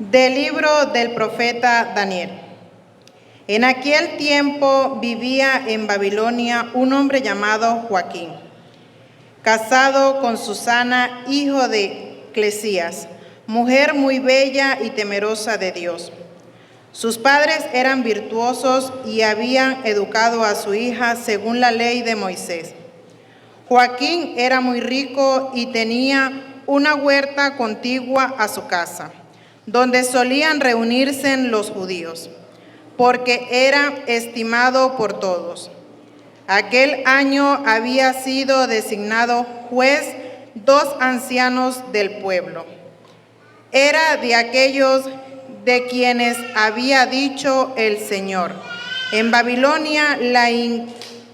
Del libro del profeta Daniel. En aquel tiempo vivía en Babilonia un hombre llamado Joaquín, casado con Susana, hijo de Clesías, mujer muy bella y temerosa de Dios. Sus padres eran virtuosos y habían educado a su hija según la ley de Moisés. Joaquín era muy rico y tenía una huerta contigua a su casa, donde solían reunirse los judíos, porque era estimado por todos. Aquel año había sido designado juez 2 ancianos del pueblo. Era de aquellos de quienes había dicho el Señor: en Babilonia la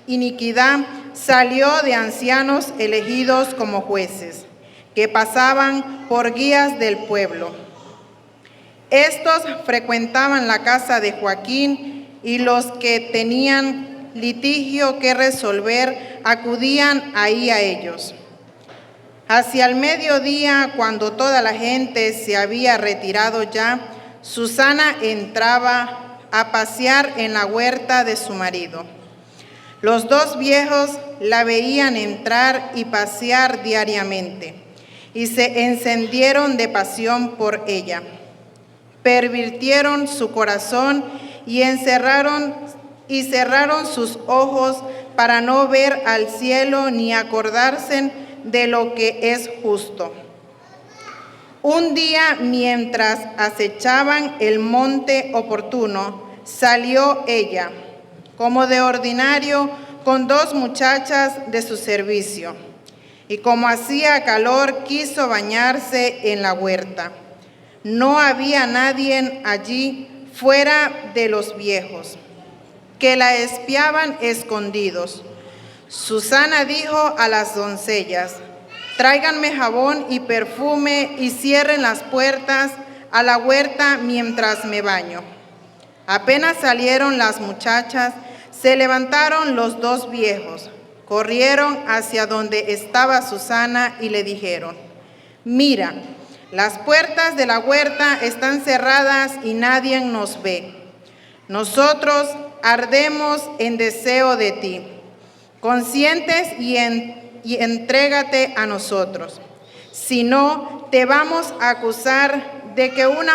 iniquidad salió de ancianos elegidos como jueces, que pasaban por guías del pueblo. Estos frecuentaban la casa de Joaquín, y los que tenían litigio que resolver acudían ahí a ellos. Hacia el mediodía, cuando toda la gente se había retirado ya, Susana entraba a pasear en la huerta de su marido. Los 2 viejos la veían entrar y pasear diariamente, y se encendieron de pasión por ella. Pervirtieron su corazón y cerraron sus ojos para no ver al cielo ni acordarse de lo que es justo. Un día, mientras acechaban el monte oportuno, salió ella, como de ordinario, con 2 muchachas de su servicio, y como hacía calor, quiso bañarse en la huerta. No había nadie allí fuera de los viejos, que la espiaban escondidos. Susana dijo a las doncellas: tráiganme jabón y perfume y cierren las puertas a la huerta mientras me baño. Apenas salieron las muchachas, se levantaron los 2 viejos, corrieron hacia donde estaba Susana y le dijeron: mira, las puertas de la huerta están cerradas y nadie nos ve. Nosotros ardemos en deseo de ti. Consientes y entrégate a nosotros. Si no, te vamos a acusar de que un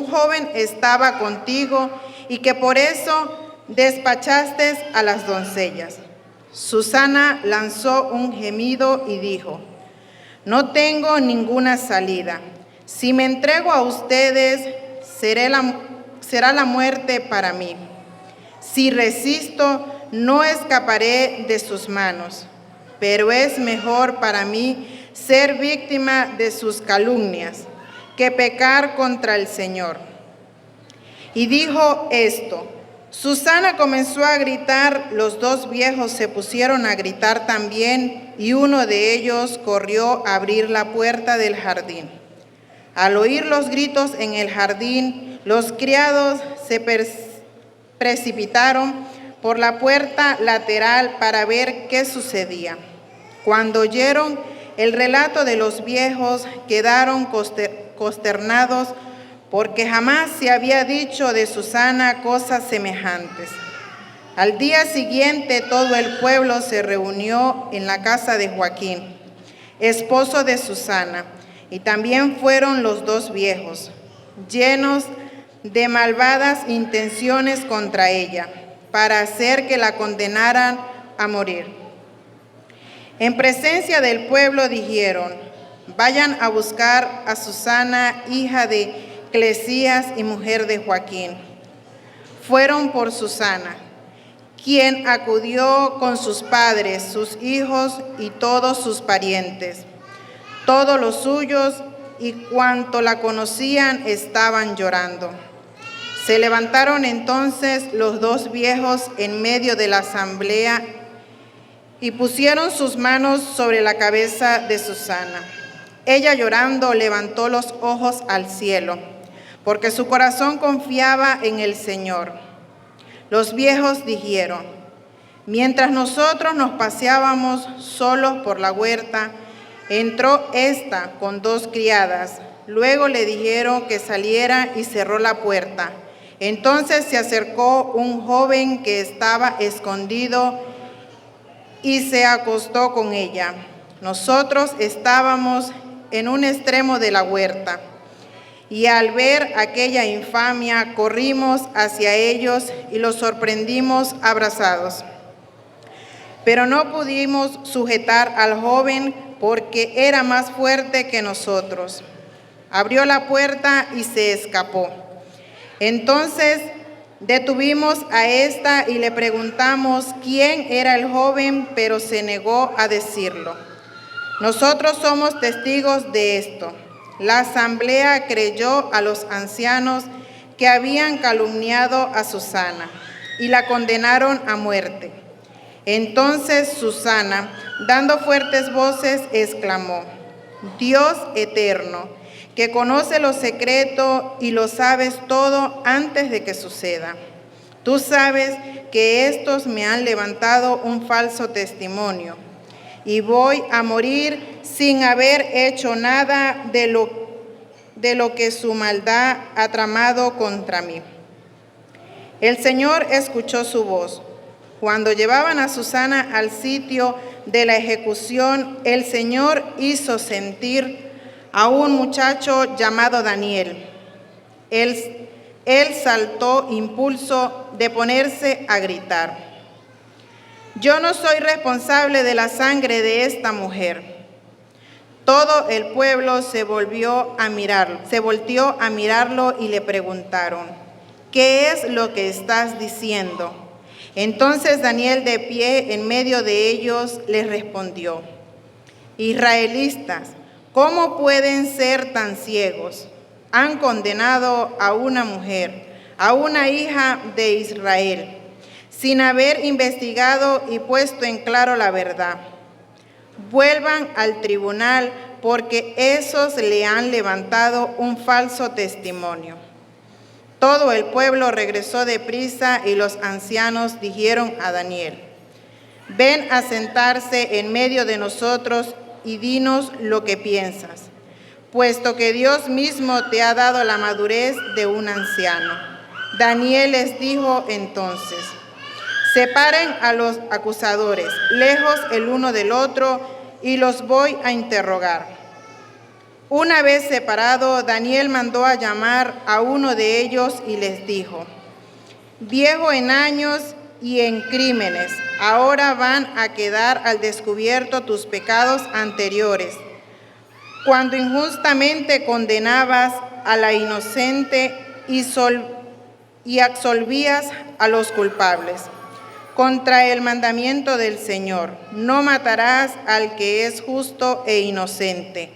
joven estaba contigo y que por eso despachaste a las doncellas. Susana lanzó un gemido y dijo: no tengo ninguna salida. Si me entrego a ustedes, será la muerte para mí. Si resisto, no escaparé de sus manos. Pero es mejor para mí ser víctima de sus calumnias que pecar contra el Señor. Y dijo esto. Susana comenzó a gritar, los 2 viejos se pusieron a gritar también, y uno de ellos corrió a abrir la puerta del jardín. Al oír los gritos en el jardín, los criados se precipitaron por la puerta lateral para ver qué sucedía. Cuando oyeron el relato de los viejos, quedaron consternados, porque jamás se había dicho de Susana cosas semejantes. Al día siguiente todo el pueblo se reunió en la casa de Joaquín, esposo de Susana, y también fueron los 2 viejos, llenos de malvadas intenciones contra ella, para hacer que la condenaran a morir. En presencia del pueblo dijeron: vayan a buscar a Susana, hija de Clesías y mujer de Joaquín. Fueron por Susana, quien acudió con sus padres, sus hijos y todos sus parientes. Todos los suyos y cuanto la conocían estaban llorando. Se levantaron entonces los 2 viejos en medio de la asamblea y pusieron sus manos sobre la cabeza de Susana. Ella, llorando, levantó los ojos al cielo, porque su corazón confiaba en el Señor. Los viejos dijeron: mientras nosotros nos paseábamos solos por la huerta, entró esta con 2 criadas, Luego le dijeron que saliera y cerró la puerta. Entonces se acercó un joven que estaba escondido y se acostó con ella. Nosotros estábamos en un extremo de la huerta y al ver aquella infamia corrimos hacia ellos y los sorprendimos abrazados. Pero no pudimos sujetar al joven porque era más fuerte que nosotros. Abrió la puerta y se escapó. Entonces detuvimos a esta y le preguntamos quién era el joven, pero se negó a decirlo. Nosotros somos testigos de esto. La asamblea creyó a los ancianos que habían calumniado a Susana y la condenaron a muerte. Entonces Susana, dando fuertes voces, exclamó: Dios eterno, que conoce lo secreto y lo sabes todo antes de que suceda. Tú sabes que estos me han levantado un falso testimonio y voy a morir sin haber hecho nada de lo que su maldad ha tramado contra mí. El Señor escuchó su voz. Cuando llevaban a Susana al sitio de la ejecución, el Señor hizo sentir a un muchacho llamado Daniel. Él saltó impulso de ponerse a gritar: Yo no soy responsable de la sangre de esta mujer. Todo el pueblo se volteó a mirarlo y le preguntaron: ¿Qué es lo que estás diciendo? Entonces Daniel, de pie en medio de ellos, les respondió: Israelitas, ¿cómo pueden ser tan ciegos? Han condenado a una mujer, a una hija de Israel, sin haber investigado y puesto en claro la verdad. Vuelvan al tribunal, porque esos le han levantado un falso testimonio. Todo el pueblo regresó deprisa y los ancianos dijeron a Daniel: Ven a sentarse en medio de nosotros y dinos lo que piensas, puesto que Dios mismo te ha dado la madurez de un anciano. Daniel les dijo entonces: Separen a los acusadores, lejos el uno del otro, y los voy a interrogar. Una vez separado, Daniel mandó a llamar a uno de ellos y les dijo: Viejo en años y en crímenes, ahora van a quedar al descubierto tus pecados anteriores, cuando injustamente condenabas a la inocente y absolvías a los culpables. Contra el mandamiento del Señor, no matarás al que es justo e inocente.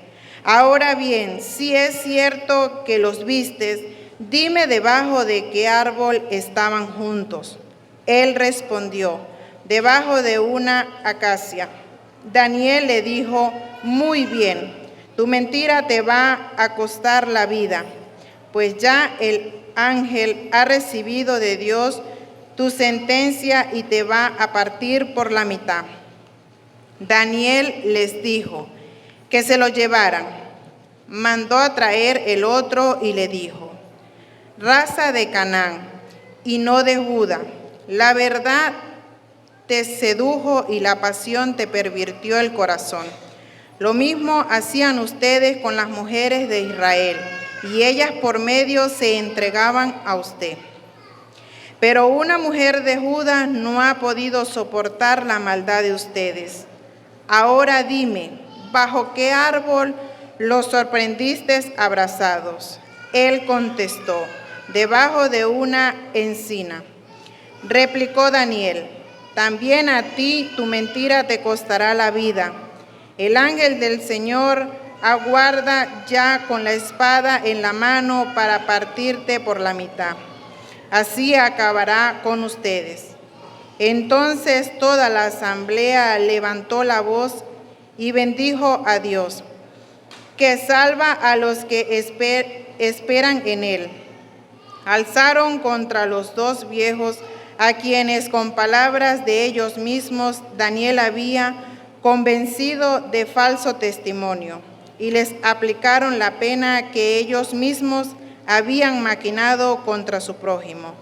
Ahora bien, si es cierto que los vistes, dime debajo de qué árbol estaban juntos. Él respondió: debajo de una acacia. Daniel le dijo: muy bien, tu mentira te va a costar la vida, pues ya el ángel ha recibido de Dios tu sentencia y te va a partir por la mitad. Daniel les dijo que se lo llevaran. Mandó a traer el otro y le dijo: raza de Canaán y no de Judá, la verdad te sedujo y la pasión te pervirtió el corazón. Lo mismo hacían ustedes con las mujeres de Israel, y ellas por medio se entregaban a usted. Pero una mujer de Judá no ha podido soportar la maldad de ustedes. Ahora dime, ¿bajo qué árbol los sorprendiste abrazados? Él contestó: debajo de una encina. Replicó Daniel: también a ti tu mentira te costará la vida. El ángel del Señor aguarda ya con la espada en la mano para partirte por la mitad. Así acabará con ustedes. Entonces toda la asamblea levantó la voz y bendijo a Dios, que salva a los que esperan en él. Alzaron contra los dos viejos, a quienes con palabras de ellos mismos Daniel había convencido de falso testimonio. y les aplicaron la pena que ellos mismos habían maquinado contra su prójimo.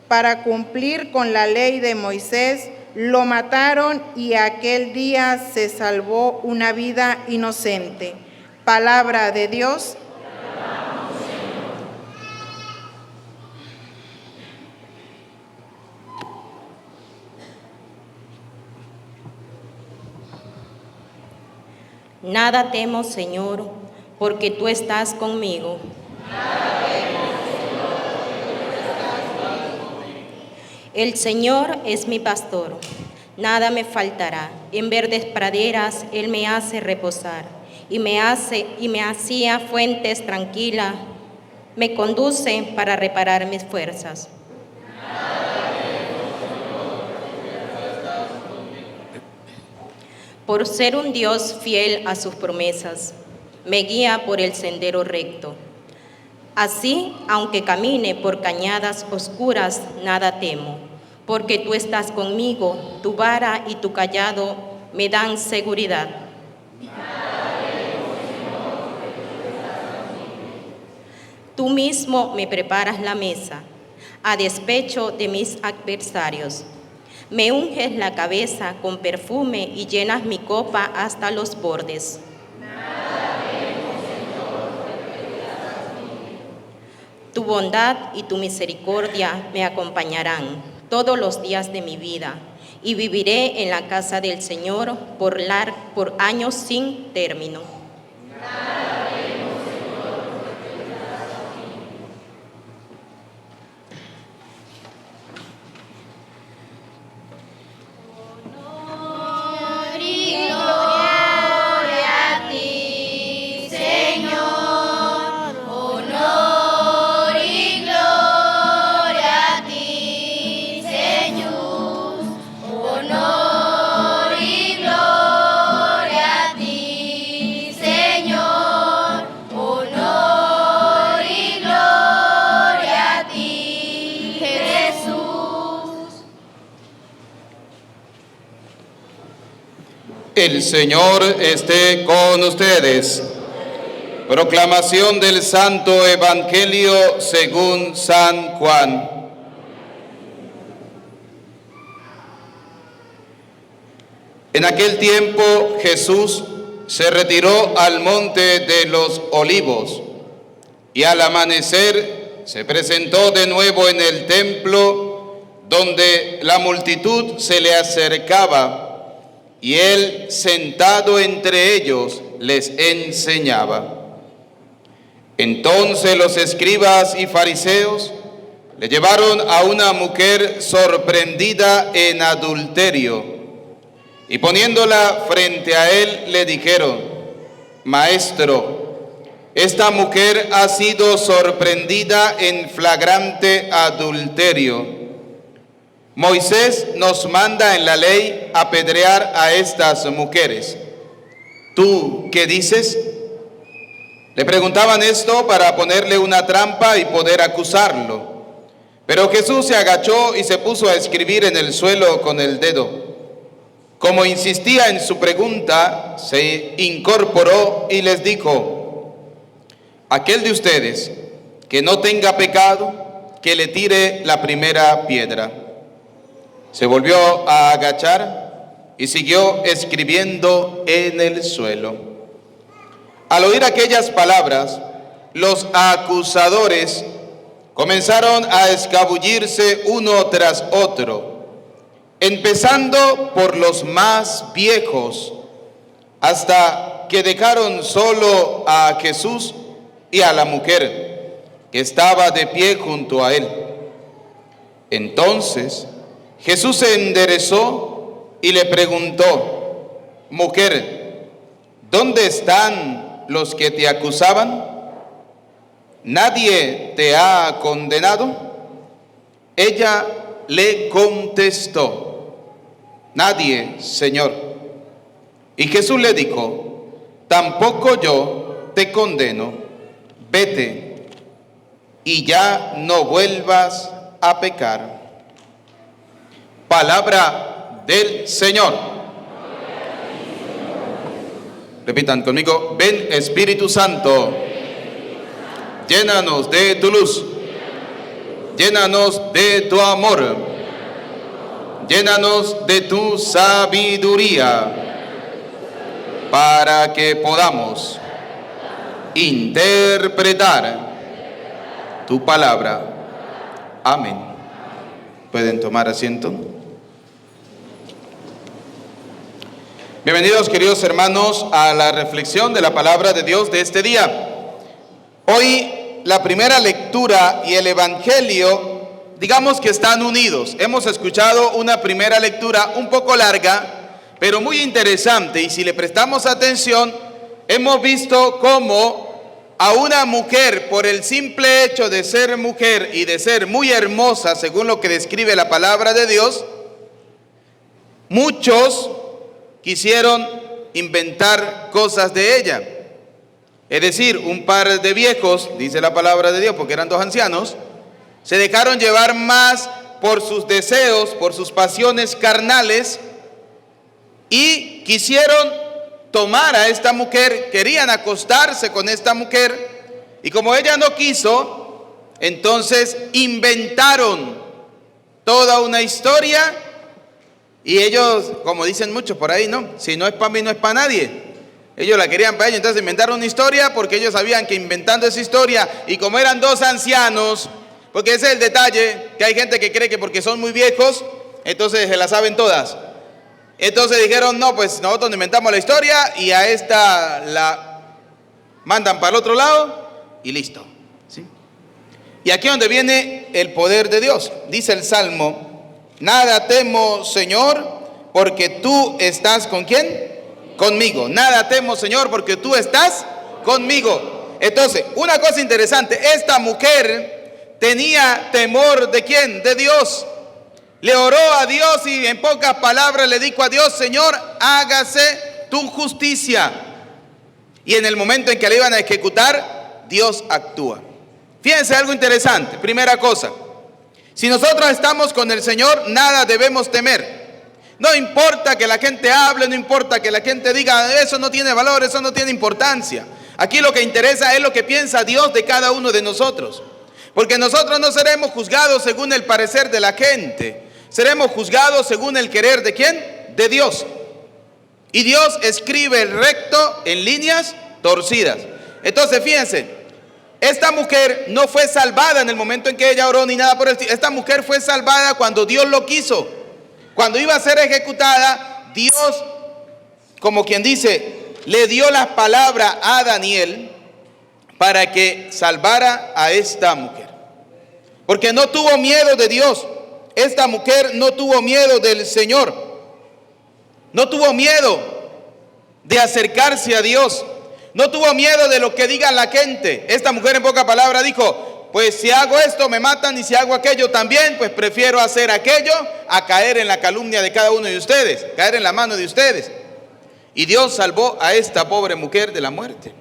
Para cumplir con la ley de Moisés, lo mataron y aquel día se salvó una vida inocente. Palabra de Dios. Nada temo, Señor, porque tú estás conmigo. El Señor es mi pastor, nada me faltará. En verdes praderas Él me hace reposar y me hacía fuentes tranquilas. Me conduce para reparar mis fuerzas. Por ser un Dios fiel a sus promesas, me guía por el sendero recto. Así, aunque camine por cañadas oscuras, nada temo, porque tú estás conmigo, tu vara y tu cayado me dan seguridad. Tú mismo me preparas la mesa, a despecho de mis adversarios. Me unges la cabeza con perfume y llenas mi copa hasta los bordes. Tu bondad y tu misericordia me acompañarán todos los días de mi vida y viviré en la casa del Señor por años sin término. El Señor esté con ustedes. Proclamación del Santo Evangelio según San Juan. En aquel tiempo Jesús se retiró al monte de los Olivos y al amanecer se presentó de nuevo en el templo donde la multitud se le acercaba. Y él, sentado entre ellos, les enseñaba. Entonces los escribas y fariseos le llevaron a una mujer sorprendida en adulterio, y poniéndola frente a él, le dijeron: Maestro, esta mujer ha sido sorprendida en flagrante adulterio. Moisés nos manda en la ley apedrear a estas mujeres. ¿Tú qué dices? Le preguntaban esto para ponerle una trampa y poder acusarlo. Pero Jesús se agachó y se puso a escribir en el suelo con el dedo. Como insistía en su pregunta, se incorporó y les dijo: aquel de ustedes que no tenga pecado, que le tire la primera piedra. Se volvió a agachar y siguió escribiendo en el suelo. Al oír aquellas palabras, los acusadores comenzaron a escabullirse uno tras otro, empezando por los más viejos, hasta que dejaron solo a Jesús y a la mujer que estaba de pie junto a él. Entonces Jesús se enderezó y le preguntó: Mujer, ¿dónde están los que te acusaban? ¿Nadie te ha condenado? Ella le contestó: Nadie, Señor. Y Jesús le dijo: Tampoco yo te condeno. Vete y ya no vuelvas a pecar. Palabra del Señor. Repitan conmigo, ven Espíritu Santo, llénanos de tu luz, llénanos de tu amor, llénanos de tu sabiduría, para que podamos interpretar tu palabra. Amén. ¿Pueden tomar asiento? Bienvenidos, queridos hermanos, a la reflexión de la palabra de Dios de este día. Hoy la primera lectura y el evangelio, digamos que están unidos. Hemos escuchado una primera lectura un poco larga, pero muy interesante, y si le prestamos atención, hemos visto cómo a una mujer, por el simple hecho de ser mujer y de ser muy hermosa, según lo que describe la palabra de Dios, muchos quisieron inventar cosas de ella. Es decir, un par de viejos, dice la palabra de Dios, porque eran dos ancianos, se dejaron llevar más por sus deseos, por sus pasiones carnales, y quisieron tomar a esta mujer, querían acostarse con esta mujer, y como ella no quiso, entonces inventaron toda una historia, y ellos, como dicen muchos por ahí, no, si no es para mí, no es para nadie. Ellos la querían para ellos, entonces inventaron una historia, porque ellos sabían que inventando esa historia, y como eran dos ancianos, porque ese es el detalle, que hay gente que cree que porque son muy viejos, entonces se la saben todas. Entonces dijeron, no, pues nosotros inventamos la historia y a esta la mandan para el otro lado y listo. ¿Sí? Y aquí es donde viene el poder de Dios. Dice el Salmo, nada temo, Señor, porque tú estás ¿con quién? Conmigo. Nada temo, Señor, porque tú estás conmigo. Entonces, una cosa interesante, esta mujer tenía temor ¿de quién? De Dios. Le oró a Dios y en pocas palabras le dijo a Dios, Señor, hágase tu justicia. Y en el momento en que le iban a ejecutar, Dios actúa. Fíjense algo interesante. Primera cosa, si nosotros estamos con el Señor, nada debemos temer. No importa que la gente hable, no importa que la gente diga, eso no tiene valor, eso no tiene importancia. Aquí lo que interesa es lo que piensa Dios de cada uno de nosotros. Porque nosotros no seremos juzgados según el parecer de la gente. Seremos juzgados según el querer ¿de quién? De Dios. Y Dios escribe el recto en líneas torcidas. Entonces, fíjense, esta mujer no fue salvada en el momento en que ella oró ni nada por el estilo. Esta mujer fue salvada cuando Dios lo quiso. Cuando iba a ser ejecutada, Dios, como quien dice, le dio las palabras a Daniel para que salvara a esta mujer. Porque no tuvo miedo de Dios. Esta mujer no tuvo miedo del Señor. No tuvo miedo de acercarse a Dios. No tuvo miedo de lo que diga la gente. Esta mujer en pocas palabras dijo, pues si hago esto me matan y si hago aquello también, pues prefiero hacer aquello a caer en la calumnia de cada uno de ustedes, caer en la mano de ustedes. Y Dios salvó a esta pobre mujer de la muerte.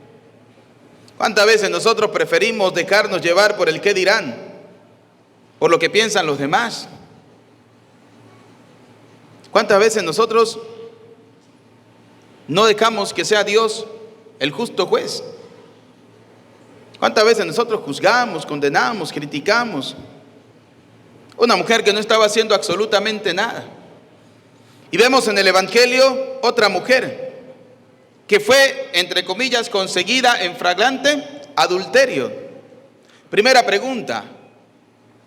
¿Cuántas veces nosotros preferimos dejarnos llevar por el qué dirán? Por lo que piensan los demás. ¿Cuántas veces nosotros no dejamos que sea Dios el justo juez? ¿Cuántas veces nosotros juzgamos, condenamos, criticamos? Una mujer que no estaba haciendo absolutamente nada. Y vemos en el Evangelio otra mujer que fue, entre comillas, conseguida en flagrante adulterio. Primera pregunta,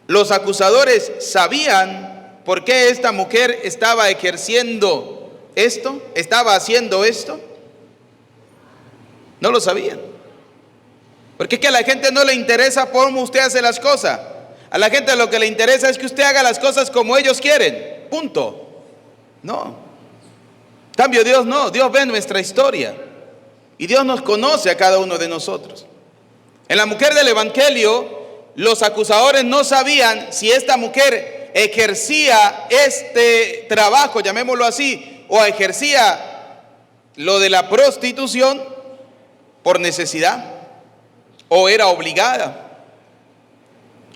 ¿los acusadores sabían por qué esta mujer estaba ejerciendo esto? ¿Estaba haciendo esto? No lo sabían. Porque es que a la gente no le interesa cómo usted hace las cosas. A la gente lo que le interesa es que usted haga las cosas como ellos quieren. Punto. No. En cambio, Dios no. Dios ve nuestra historia. Y Dios nos conoce a cada uno de nosotros. En la mujer del Evangelio, los acusadores no sabían si esta mujer ejercía este trabajo, llamémoslo así, o ejercía lo de la prostitución por necesidad, o era obligada,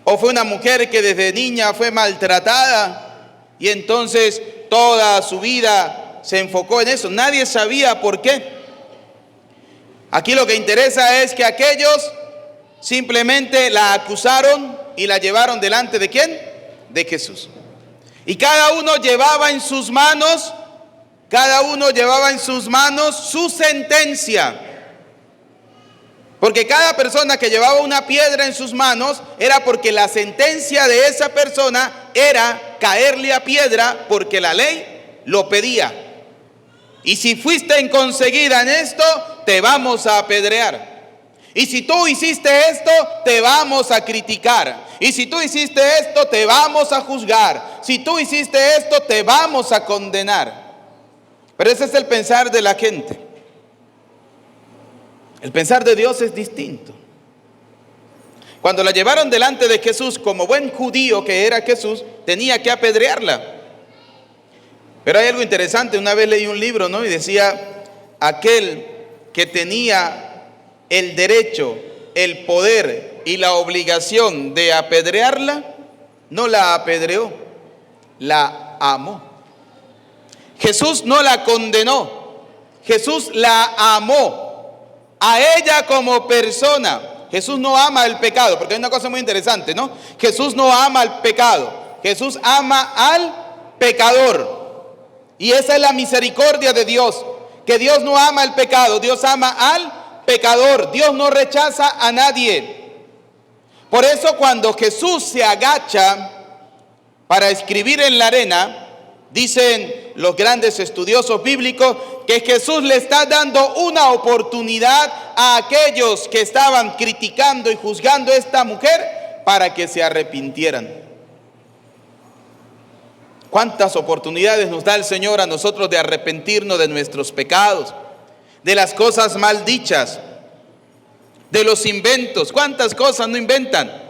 o fue una mujer que desde niña fue maltratada y entonces toda su vida se enfocó en eso. Nadie sabía por qué. Aquí lo que interesa es que aquellos simplemente la acusaron y la llevaron delante ¿de quién? De Jesús. Y cada uno llevaba en sus manos su sentencia. Porque cada persona que llevaba una piedra en sus manos era porque la sentencia de esa persona era caerle a piedra porque la ley lo pedía. Y si fuiste inconseguida en esto, te vamos a apedrear. Y si tú hiciste esto, te vamos a criticar. Y si tú hiciste esto, te vamos a juzgar. Si tú hiciste esto, te vamos a condenar. Pero ese es el pensar de la gente. El pensar de Dios es distinto. Cuando la llevaron delante de Jesús, como buen judío que era Jesús, tenía que apedrearla. Pero hay algo interesante. Una vez leí un libro, ¿no? Y decía, aquel que tenía el derecho, el poder y la obligación de apedrearla, no la apedreó, la amó. Jesús no la condenó, Jesús la amó a ella como persona. Jesús no ama el pecado, porque hay una cosa muy interesante, ¿no? Jesús no ama el pecado, Jesús ama al pecador. Y esa es la misericordia de Dios, que Dios no ama el pecado, Dios ama al pecador. Dios no rechaza a nadie. Por eso cuando Jesús se agacha para escribir en la arena, dicen los grandes estudiosos bíblicos que Jesús le está dando una oportunidad a aquellos que estaban criticando y juzgando a esta mujer para que se arrepintieran. ¿Cuántas oportunidades nos da el Señor a nosotros de arrepentirnos de nuestros pecados, de las cosas mal dichas, de los inventos? ¿Cuántas cosas no inventan?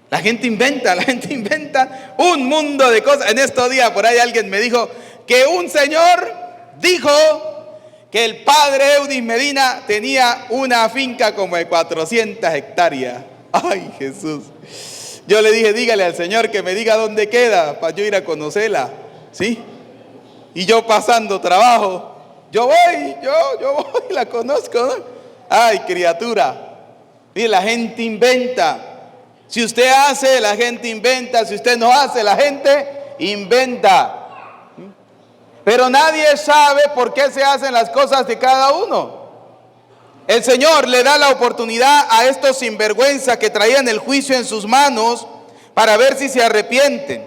La gente inventa un mundo de cosas. En estos días por ahí alguien me dijo que un señor dijo que el padre Eudis Medina tenía una finca como de 400 hectáreas. Ay, Jesús. Yo le dije, dígale al Señor que me diga dónde queda para yo ir a conocerla, ¿sí? Y yo pasando trabajo, yo voy, la conozco, ¿no? Ay, criatura. Y la gente inventa. Si usted hace, la gente inventa. Si usted no hace, la gente inventa. Pero nadie sabe por qué se hacen las cosas de cada uno. El Señor le da la oportunidad a estos sinvergüenza que traían el juicio en sus manos para ver si se arrepienten.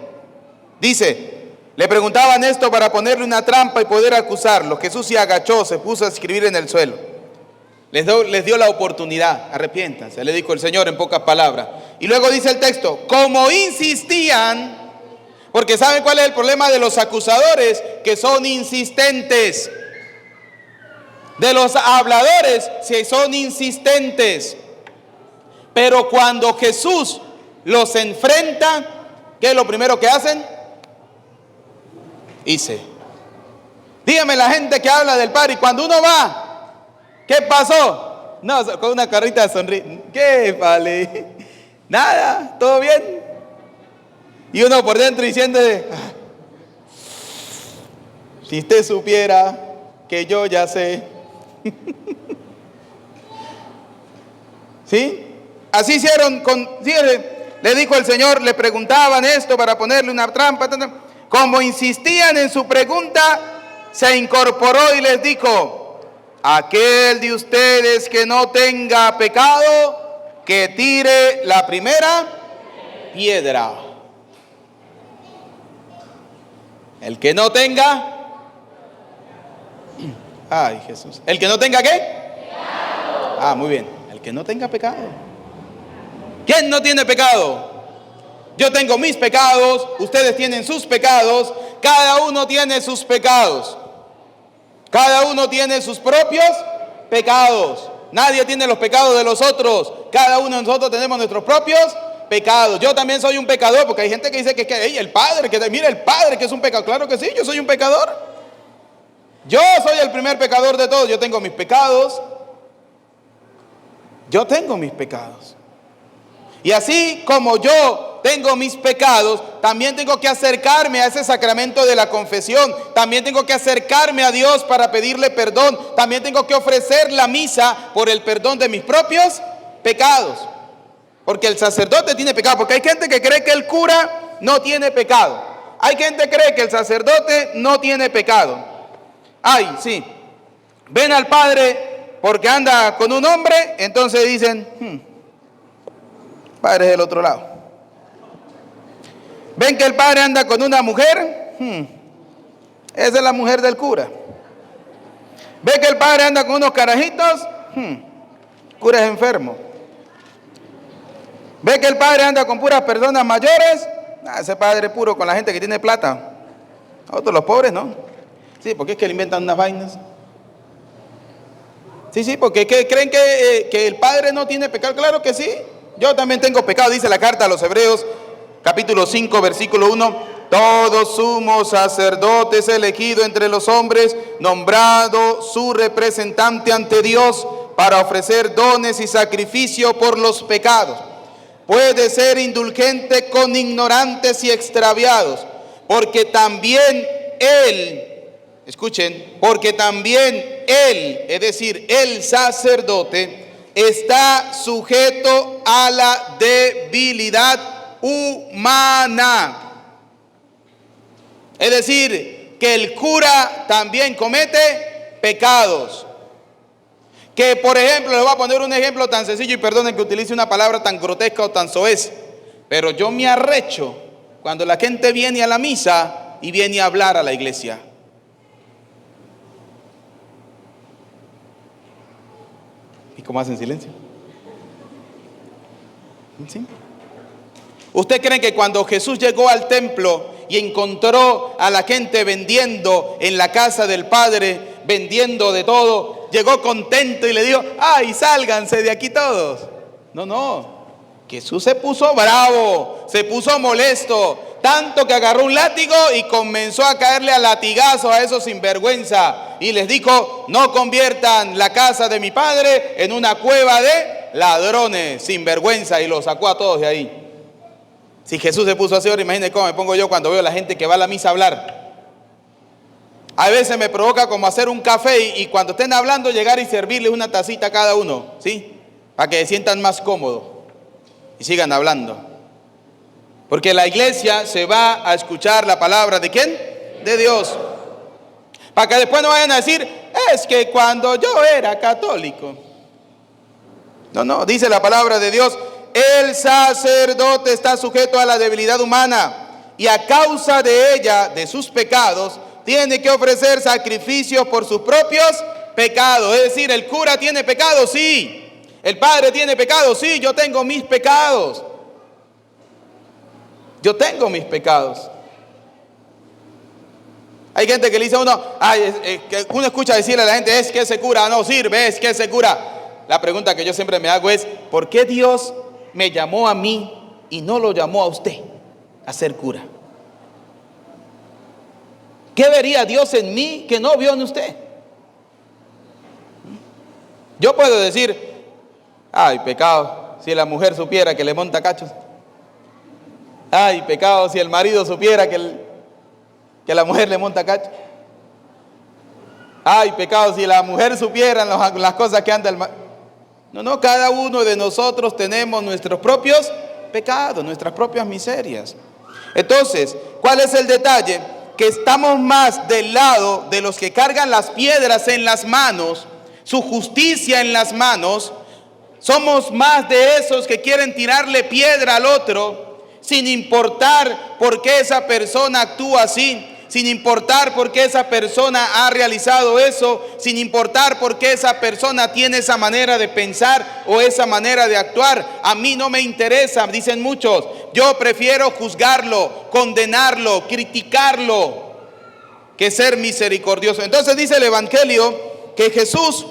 Dice, le preguntaban esto para ponerle una trampa y poder acusarlo. Jesús se agachó, se puso a escribir en el suelo. Les dio la oportunidad, arrepiéntanse, le dijo el Señor en pocas palabras. Y luego dice el texto, como insistían, porque ¿saben cuál es el problema de los acusadores? Que son insistentes. De los habladores, si son insistentes. Pero cuando Jesús los enfrenta, ¿qué es lo primero que hacen? Dice, dígame la gente que habla del Padre, y cuando uno va, ¿qué pasó? No, con una carita de sonrisa. ¿Qué vale? Nada, todo bien. Y uno por dentro diciendo, si usted supiera que yo ya sé. ¿Sí? Así hicieron le dijo el Señor, le preguntaban esto para ponerle una trampa. Como insistían en su pregunta, se incorporó y les dijo, aquel de ustedes que no tenga pecado, que tire la primera piedra. El que no tenga, ay Jesús, el que no tenga ¿qué? Pecado. Ah, muy bien, el que no tenga pecado. ¿Quién no tiene pecado? Yo tengo mis pecados, ustedes tienen sus pecados, cada uno tiene sus pecados. Cada uno tiene sus propios pecados. Nadie tiene los pecados de los otros. Cada uno de nosotros tenemos nuestros propios pecados. Yo también soy un pecador, porque hay gente que dice que el Padre, mira el Padre que es un pecador. Claro que sí, yo soy un pecador. Yo soy el primer pecador de todos. Yo tengo mis pecados. Yo tengo mis pecados. Y así como yo tengo mis pecados, también tengo que acercarme a ese sacramento de la confesión, también tengo que acercarme a Dios para pedirle perdón, también tengo que ofrecer la misa por el perdón de mis propios pecados. Porque el sacerdote tiene pecado, porque hay gente que cree que el cura no tiene pecado. Hay gente que cree que el sacerdote no tiene pecado. Ay, sí, ven al padre porque anda con un hombre, entonces dicen, padre es del otro lado. Ven que el padre anda con una mujer, esa es la mujer del cura. Ven que el padre anda con unos carajitos, cura es enfermo. Ven que el padre anda con puras personas mayores, ese padre es puro con la gente que tiene plata. Otros los pobres, ¿no? Sí, porque es que le inventan unas vainas. Sí, porque creen que el padre no tiene pecado. Claro que sí. Yo también tengo pecado, dice la carta a los Hebreos, capítulo 5, versículo 1. Todo sumo sacerdote es elegido entre los hombres, nombrado su representante ante Dios para ofrecer dones y sacrificio por los pecados. Puede ser indulgente con ignorantes y extraviados, porque también él, escuchen, porque también él, es decir, el sacerdote, está sujeto a la debilidad humana. Es decir, que el cura también comete pecados. Que, por ejemplo, les voy a poner un ejemplo tan sencillo, y perdonen que utilice una palabra tan grotesca o tan soez, pero yo me arrecho cuando la gente viene a la misa y viene a hablar a la iglesia. ¿Y cómo hacen silencio? ¿Sí? ¿Usted cree que cuando Jesús llegó al templo y encontró a la gente vendiendo en la casa del Padre, vendiendo de todo, llegó contento y le dijo, ay, sálganse de aquí todos? No. Jesús se puso bravo, se puso molesto, tanto que agarró un látigo y comenzó a caerle a latigazos a esos sinvergüenza. Y les dijo, no conviertan la casa de mi Padre en una cueva de ladrones, sinvergüenza. Y los sacó a todos de ahí. Si Jesús se puso así, ahora imagínense cómo me pongo yo cuando veo a la gente que va a la misa a hablar. A veces me provoca como hacer un café y cuando estén hablando llegar y servirles una tacita a cada uno, ¿sí? Para que se sientan más cómodos y sigan hablando. Porque la iglesia se va a escuchar la palabra ¿de quién? De Dios. Para que después no vayan a decir, es que cuando yo era católico. No, dice la palabra de Dios, el sacerdote está sujeto a la debilidad humana y a causa de ella, de sus pecados, tiene que ofrecer sacrificios por sus propios pecados. Es decir, el cura tiene pecados, sí. El padre tiene pecados, sí. Yo tengo mis pecados. Yo tengo mis pecados. Hay gente que le dice a uno, que uno escucha decirle a la gente, es que ese cura no sirve, es que ese cura. La pregunta que yo siempre me hago es, ¿por qué Dios me llamó a mí y no lo llamó a usted a ser cura? ¿Qué vería Dios en mí que no vio en usted? Yo puedo decir, ay, pecado, si la mujer supiera que le monta cachos. Ay, pecado, si el marido supiera que la mujer le monta cachos. Ay, pecado, si la mujer supiera las cosas que anda el marido. No, cada uno de nosotros tenemos nuestros propios pecados, nuestras propias miserias. Entonces, ¿cuál es el detalle? Que estamos más del lado de los que cargan las piedras en las manos, su justicia en las manos. Somos más de esos que quieren tirarle piedra al otro, sin importar por qué esa persona actúa así, sin importar por qué esa persona ha realizado eso, sin importar por qué esa persona tiene esa manera de pensar o esa manera de actuar. A mí no me interesa, dicen muchos. Yo prefiero juzgarlo, condenarlo, criticarlo, que ser misericordioso. Entonces dice el Evangelio que Jesús,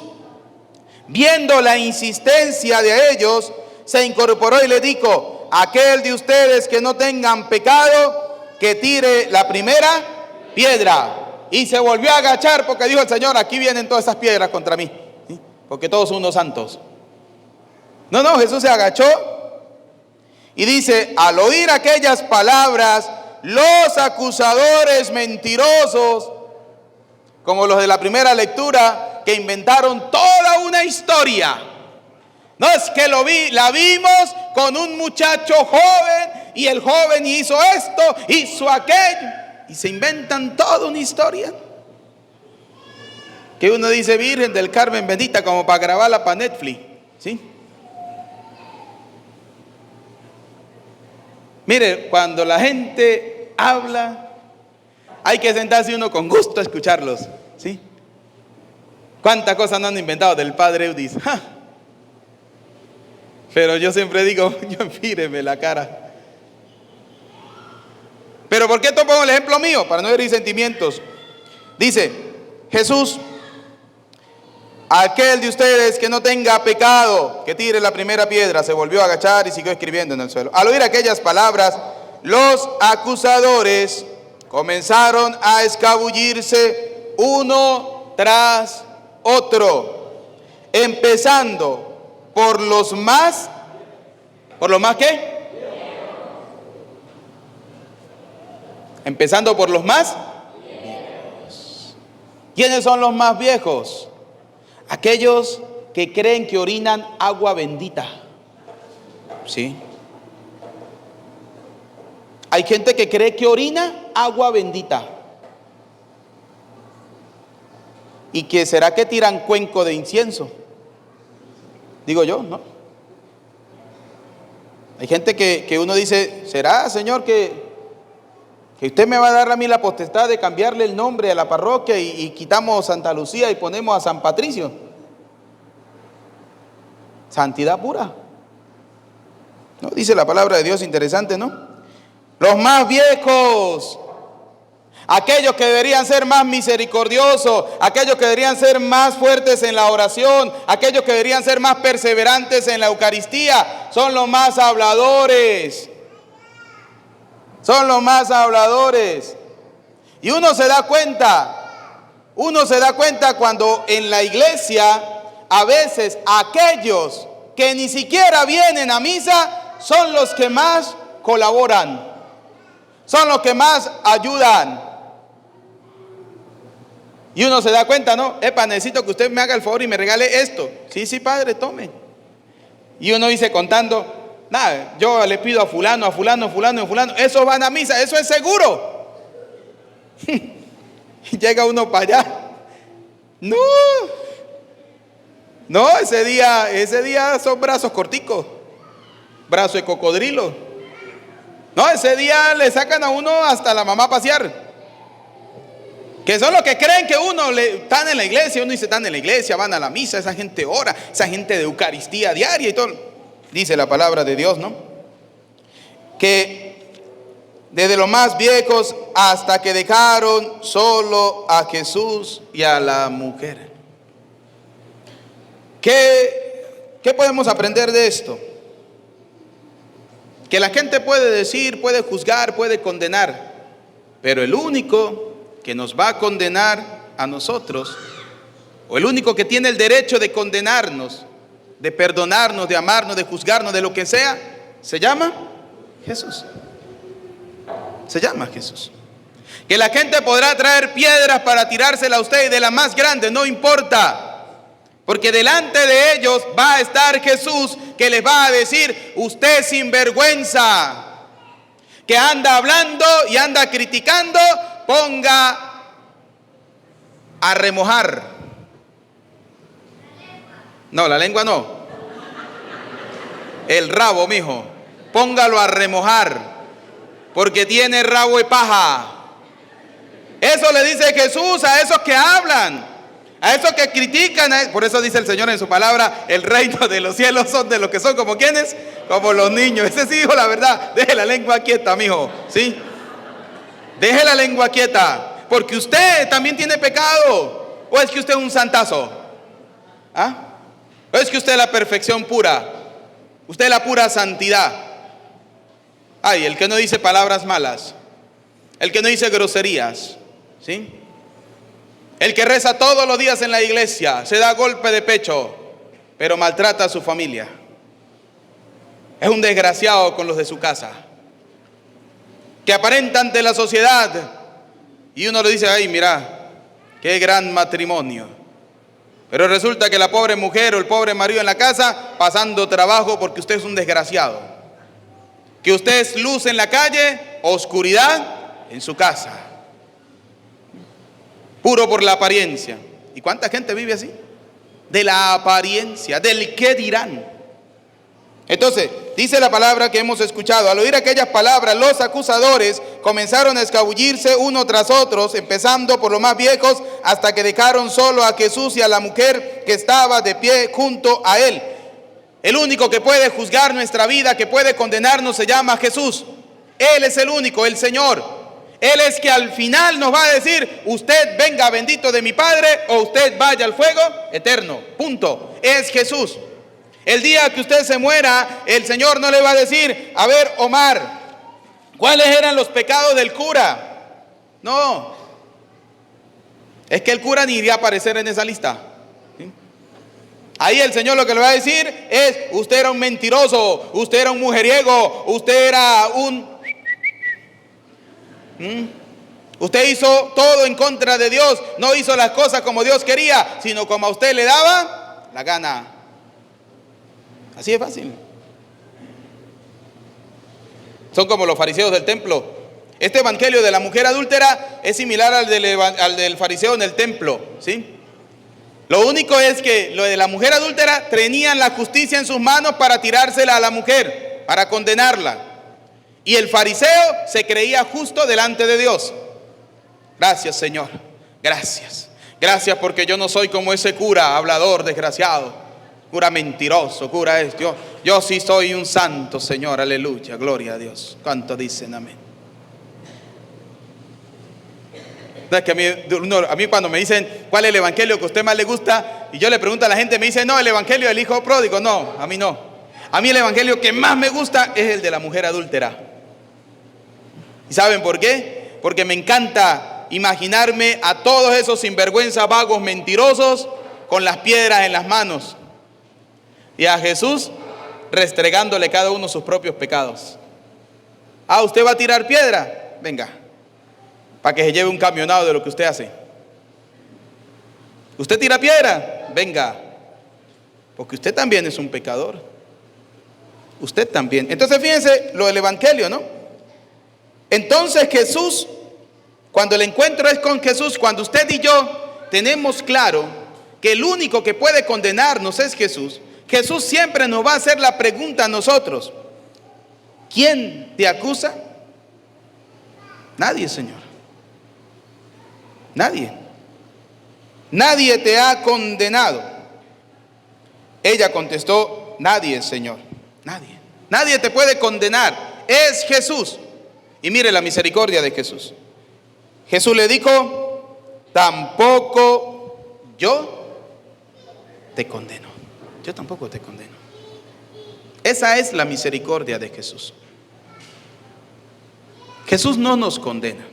viendo la insistencia de ellos, se incorporó y le dijo, aquel de ustedes que no tengan pecado, que tire la primera piedra. Y se volvió a agachar porque dijo el Señor, aquí vienen todas esas piedras contra mí, ¿sí? Porque todos son unos santos. No, Jesús se agachó Y dice, al oír aquellas palabras, los acusadores mentirosos, como los de la primera lectura, que inventaron toda una historia. No es que la vimos con un muchacho joven y el joven hizo esto, hizo aquello. Y se inventan toda una historia. Que uno dice Virgen del Carmen bendita como para grabarla para Netflix. ¿Sí? Mire, cuando la gente habla, hay que sentarse uno con gusto a escucarlos. ¿Sí? ¿Cuántas cosas no han inventado del padre Eudis? ¡Ja! Pero yo siempre digo, míreme la cara. Pero ¿por qué pongo el ejemplo mío? Para no herir sentimientos. Dice, Jesús, aquel de ustedes que no tenga pecado, que tire la primera piedra. Se volvió a agachar y siguió escribiendo en el suelo. Al oír aquellas palabras, los acusadores comenzaron a escabullirse uno tras otro, empezando por los más, ¿por los más qué? Empezando por los más viejos. ¿Quiénes son los más viejos? Aquellos que creen que orinan agua bendita. ¿Sí? Hay gente que cree que orina agua bendita. ¿Y que será que tiran cuenco de incienso? Digo yo, ¿no? Hay gente que uno dice, ¿será, Señor, que usted me va a dar a mí la potestad de cambiarle el nombre a la parroquia y quitamos Santa Lucía y ponemos a San Patricio? Santidad pura. ¿No? Dice la palabra de Dios, interesante, ¿no? Los más viejos, aquellos que deberían ser más misericordiosos, aquellos que deberían ser más fuertes en la oración, aquellos que deberían ser más perseverantes en la Eucaristía, son los más habladores. Son los más habladores. Y uno se da cuenta cuando en la iglesia a veces aquellos que ni siquiera vienen a misa son los que más colaboran, son los que más ayudan. Y uno se da cuenta, ¿no? Epa, necesito que usted me haga el favor y me regale esto. Sí, sí, padre, tome. Y uno dice contando, nada, yo le pido a fulano, a fulano, a fulano, a fulano, esos van a misa, eso es seguro. Y llega uno para allá. No, ese día son brazos corticos, brazo de cocodrilo. No, ese día le sacan a uno hasta la mamá a pasear. Que son los que creen que están en la iglesia. Uno dice, están en la iglesia, van a la misa, esa gente ora, esa gente de Eucaristía diaria y todo. Dice la palabra de Dios, ¿no? Que desde los más viejos hasta que dejaron solo a Jesús y a la mujer. ¿Qué podemos aprender de esto? Que la gente puede decir, puede juzgar, puede condenar, pero el único que nos va a condenar a nosotros, o el único que tiene el derecho de condenarnos, de perdonarnos, de amarnos, de juzgarnos, de lo que sea, se llama Jesús. Se llama Jesús. Que la gente podrá traer piedras para tirársela a usted, y de las más grandes, no importa. Porque delante de ellos va a estar Jesús, que les va a decir, usted sinvergüenza, que anda hablando y anda criticando, ponga a remojar. No, la lengua no. El rabo, mijo. Póngalo a remojar, porque tiene rabo de paja. Eso le dice Jesús a esos que hablan, a esos que critican. Por eso dice el Señor en su palabra, el reino de los cielos son de los que son como quienes, como los niños. Ese sí dijo la verdad. Deje la lengua quieta, mijo. ¿Sí? Deje la lengua quieta, porque usted también tiene pecado. ¿O es que usted es un santazo? ¿Ah? ¿O es que usted es la perfección pura? Usted es la pura santidad. Ay, el que no dice palabras malas, el que no dice groserías, ¿sí? El que reza todos los días en la iglesia, se da golpe de pecho, pero maltrata a su familia. es un desgraciado con los de su casa, que aparenta ante la sociedad y uno le dice, ay, mira, qué gran matrimonio. Pero resulta que la pobre mujer o el pobre marido en la casa pasando trabajo porque usted es un desgraciado. Que usted es luz en la calle, oscuridad en su casa. Puro por la apariencia. ¿Y cuánta gente vive así? De la apariencia, del qué dirán. Entonces, dice la palabra que hemos escuchado. Al oír aquellas palabras, los acusadores comenzaron a escabullirse uno tras otros, empezando por los más viejos, hasta que dejaron solo a Jesús y a la mujer que estaba de pie junto a él. El único que puede juzgar nuestra vida, que puede condenarnos, se llama Jesús. Él es el único, el Señor. Él es que al final nos va a decir, usted venga bendito de mi Padre, o usted vaya al fuego eterno. Punto. Es Jesús. El día que usted se muera, el Señor no le va a decir, a ver, Omar, ¿cuáles eran los pecados del cura? No. Es que el cura ni iría a aparecer en esa lista. ¿Sí? Ahí el Señor lo que le va a decir es, usted era un mentiroso, usted era un mujeriego, usted era un... Usted hizo todo en contra de Dios, no hizo las cosas como Dios quería, sino como a usted le daba la gana. Así de fácil. Son como los fariseos del templo. Este evangelio de la mujer adúltera es similar al del fariseo en el templo, ¿sí? Lo único es que lo de la mujer adúltera tenían la justicia en sus manos para tirársela a la mujer, para condenarla. Y el fariseo se creía justo delante de Dios. Gracias, Señor. Gracias. Gracias porque yo no soy como ese cura, hablador, desgraciado. Cura mentiroso, cura es. Yo sí soy un santo, Señor. Aleluya. Gloria a Dios. ¿Cuánto dicen amén? ¿Sabes que a mí cuando me dicen cuál es el evangelio que a usted más le gusta? Y yo le pregunto a la gente, me dice, no, el evangelio del hijo pródigo. No, a mí no. A mí el evangelio que más me gusta es el de la mujer adúltera. ¿Y saben por qué? Porque me encanta imaginarme a todos esos sinvergüenzas, vagos, mentirosos, con las piedras en las manos. Y a Jesús restregándole cada uno sus propios pecados. Ah, ¿usted va a tirar piedra? Venga, para que se lleve un camionado de lo que usted hace. ¿Usted tira piedra? Venga, porque usted también es un pecador. Usted también. Entonces fíjense lo del evangelio, ¿no? Entonces Jesús, cuando el encuentro es con Jesús, cuando usted y yo tenemos claro que el único que puede condenarnos es Jesús, Jesús siempre nos va a hacer la pregunta a nosotros: ¿quién te acusa? Nadie, Señor. Nadie. Nadie te ha condenado. Ella contestó: nadie, Señor. Nadie. Nadie te puede condenar. Es Jesús. Y mire la misericordia de Jesús. Jesús le dijo: tampoco yo te condeno. Yo tampoco te condeno. Esa es la misericordia de Jesús. Jesús no nos condena.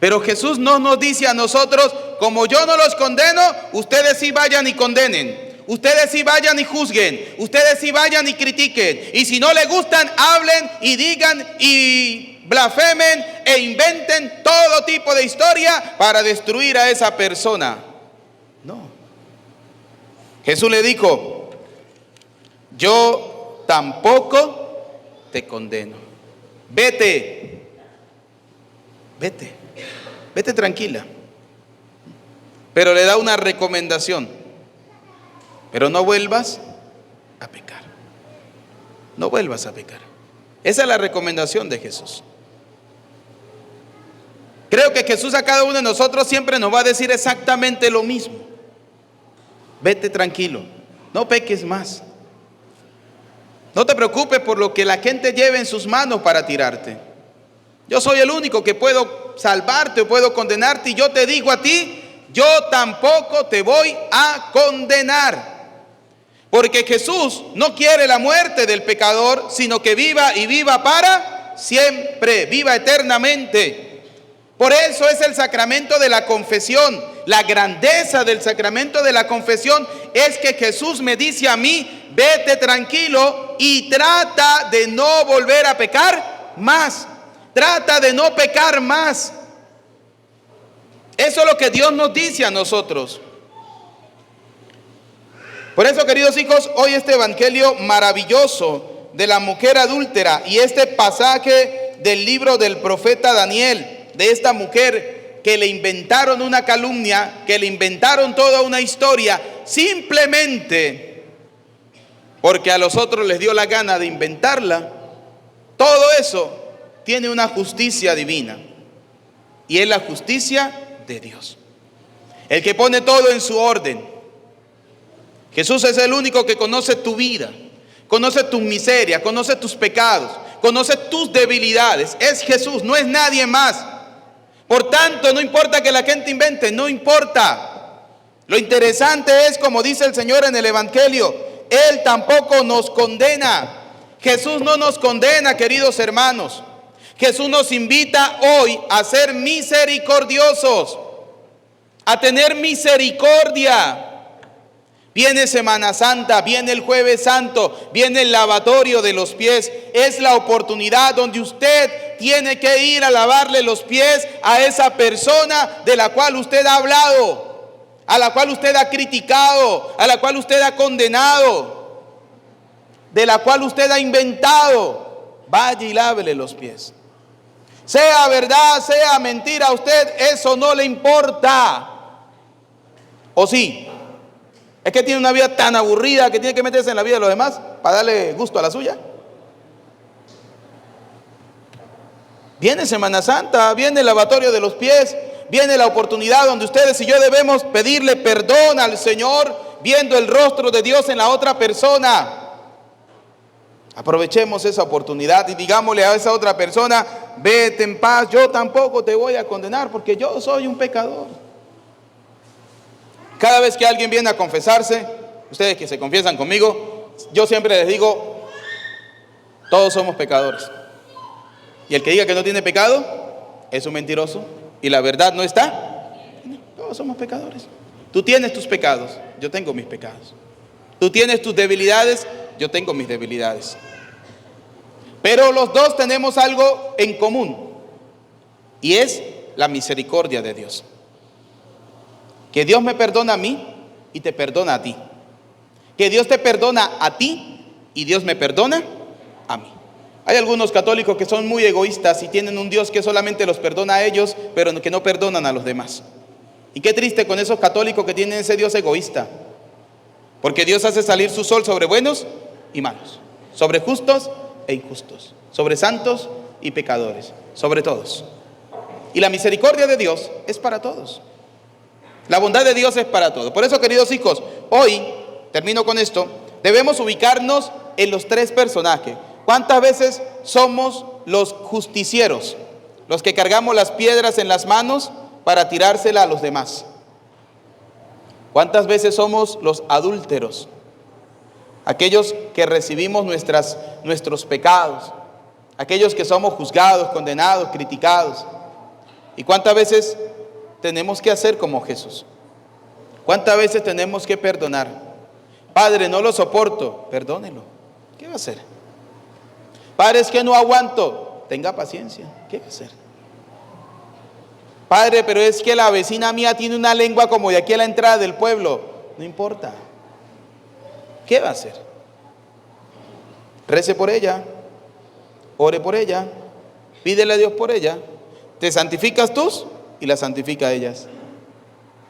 Pero Jesús no nos dice a nosotros: como yo no los condeno, ustedes sí vayan y condenen. Ustedes sí vayan y juzguen. Ustedes sí vayan y critiquen. Y si no les gustan, hablen y digan y blasfemen e inventen todo tipo de historia para destruir a esa persona. No. Jesús le dijo: yo tampoco te condeno. Vete. Vete. Vete tranquila. Pero le da una recomendación. Pero no vuelvas a pecar. No vuelvas a pecar. Esa es la recomendación de Jesús. Creo que Jesús a cada uno de nosotros siempre nos va a decir exactamente lo mismo. Vete tranquilo. No peques más. No te preocupes por lo que la gente lleve en sus manos para tirarte. Yo soy el único que puedo salvarte o puedo condenarte, y yo te digo a ti: yo tampoco te voy a condenar. Porque Jesús no quiere la muerte del pecador, sino que viva y viva para siempre, viva eternamente. Por eso es el sacramento de la confesión. La grandeza del sacramento de la confesión es que Jesús me dice a mí, vete tranquilo y trata de no volver a pecar más. Trata de no pecar más. Eso es lo que Dios nos dice a nosotros. Por eso, queridos hijos, hoy este evangelio maravilloso de la mujer adúltera y este pasaje del libro del profeta Daniel, de esta mujer que le inventaron una calumnia, que le inventaron toda una historia, simplemente porque a los otros les dio la gana de inventarla. Todo eso tiene una justicia divina y es la justicia de Dios, el que pone todo en su orden. Jesús es el único que conoce tu vida, conoce tu miseria, conoce tus pecados, conoce tus debilidades. Es Jesús, no es nadie más. Por tanto, no importa que la gente invente, no importa. Lo interesante es, como dice el Señor en el Evangelio, Él tampoco nos condena. Jesús no nos condena, queridos hermanos. Jesús nos invita hoy a ser misericordiosos, a tener misericordia. Viene Semana Santa, viene el Jueves Santo, viene el lavatorio de los pies. Es la oportunidad donde usted tiene que ir a lavarle los pies a esa persona de la cual usted ha hablado, a la cual usted ha criticado, a la cual usted ha condenado, de la cual usted ha inventado. Vaya y lávele los pies. Sea verdad, sea mentira, a usted eso no le importa. ¿O sí? ¿Es que tiene una vida tan aburrida que tiene que meterse en la vida de los demás para darle gusto a la suya? Viene Semana Santa, viene el lavatorio de los pies, viene la oportunidad donde ustedes y yo debemos pedirle perdón al Señor, viendo el rostro de Dios en la otra persona. Aprovechemos esa oportunidad y digámosle a esa otra persona, vete en paz, yo tampoco te voy a condenar porque yo soy un pecador. Cada vez que alguien viene a confesarse, ustedes que se confiesan conmigo, yo siempre les digo, todos somos pecadores. Y el que diga que no tiene pecado, es un mentiroso. Y la verdad no está. Todos somos pecadores. Tú tienes tus pecados, yo tengo mis pecados. Tú tienes tus debilidades, yo tengo mis debilidades. Pero los dos tenemos algo en común. Y es la misericordia de Dios. Que Dios me perdona a mí y te perdona a ti. Que Dios te perdona a ti y Dios me perdona a mí. Hay algunos católicos que son muy egoístas y tienen un Dios que solamente los perdona a ellos, pero que no perdonan a los demás. Y qué triste con esos católicos que tienen ese Dios egoísta. Porque Dios hace salir su sol sobre buenos y malos, sobre justos e injustos, sobre santos y pecadores, sobre todos. Y la misericordia de Dios es para todos. La bondad de Dios es para todos. Por eso, queridos hijos, hoy, termino con esto, debemos ubicarnos en los tres personajes. ¿Cuántas veces somos los justicieros, los que cargamos las piedras en las manos para tirárselas a los demás? ¿Cuántas veces somos los adúlteros, aquellos que recibimos nuestros pecados, aquellos que somos juzgados, condenados, criticados? ¿Y cuántas veces tenemos que hacer como Jesús? ¿Cuántas veces tenemos que perdonar? Padre, no lo soporto, perdónelo. ¿Qué va a hacer? Padre, es que no aguanto, tenga paciencia. ¿Qué va a hacer? Padre, pero es que la vecina mía tiene una lengua como de aquí a la entrada del pueblo. No importa. ¿Qué va a hacer? Rece por ella, ore por ella, pídele a Dios por ella. Te santificas tú y la santifica a ellas.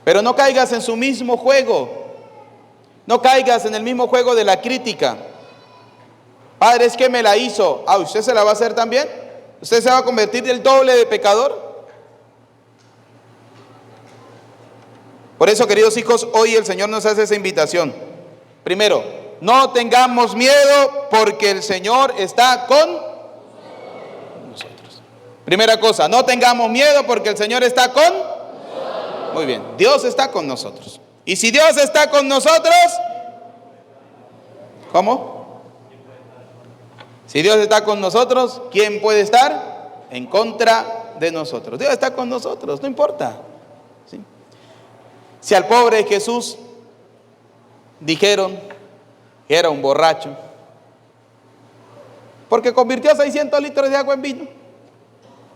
Pero no caigas en su mismo juego. No caigas en el mismo juego de la crítica. Padre, es que me la hizo. ¿Usted se la va a hacer también? ¿Usted se va a convertir el doble de pecador? Por eso, queridos hijos, hoy el Señor nos hace esa invitación. Primero, no tengamos miedo porque el Señor está con nosotros. Primera cosa, no tengamos miedo porque el Señor está con nosotros. Muy bien, Dios está con nosotros. Y si Dios está con nosotros, ¿cómo? Si Dios está con nosotros, ¿quién puede estar en contra de nosotros? Dios está con nosotros, no importa. ¿Sí? Si al pobre Jesús dijeron que era un borracho, porque convirtió 600 litros de agua en vino.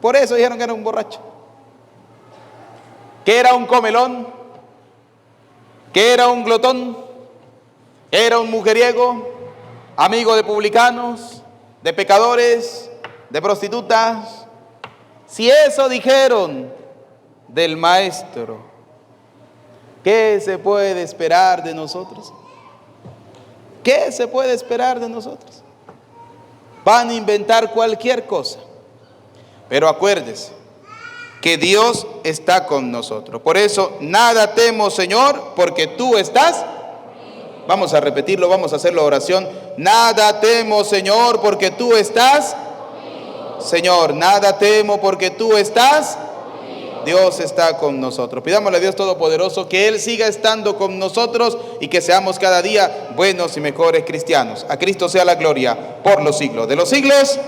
Por eso dijeron que era un borracho. Que era un comelón, que era un glotón, que era un mujeriego, amigo de publicanos, de pecadores, de prostitutas. Si eso dijeron del Maestro, ¿qué se puede esperar de nosotros? ¿Qué se puede esperar de nosotros? Van a inventar cualquier cosa, pero acuérdese que Dios está con nosotros. Por eso, nada temo, Señor, porque tú estás. Vamos a repetirlo, vamos a hacer la oración. Nada temo, Señor, porque tú estás. Señor, nada temo porque tú estás. Dios está con nosotros. Pidámosle a Dios Todopoderoso que Él siga estando con nosotros y que seamos cada día buenos y mejores cristianos. A Cristo sea la gloria por los siglos de los siglos.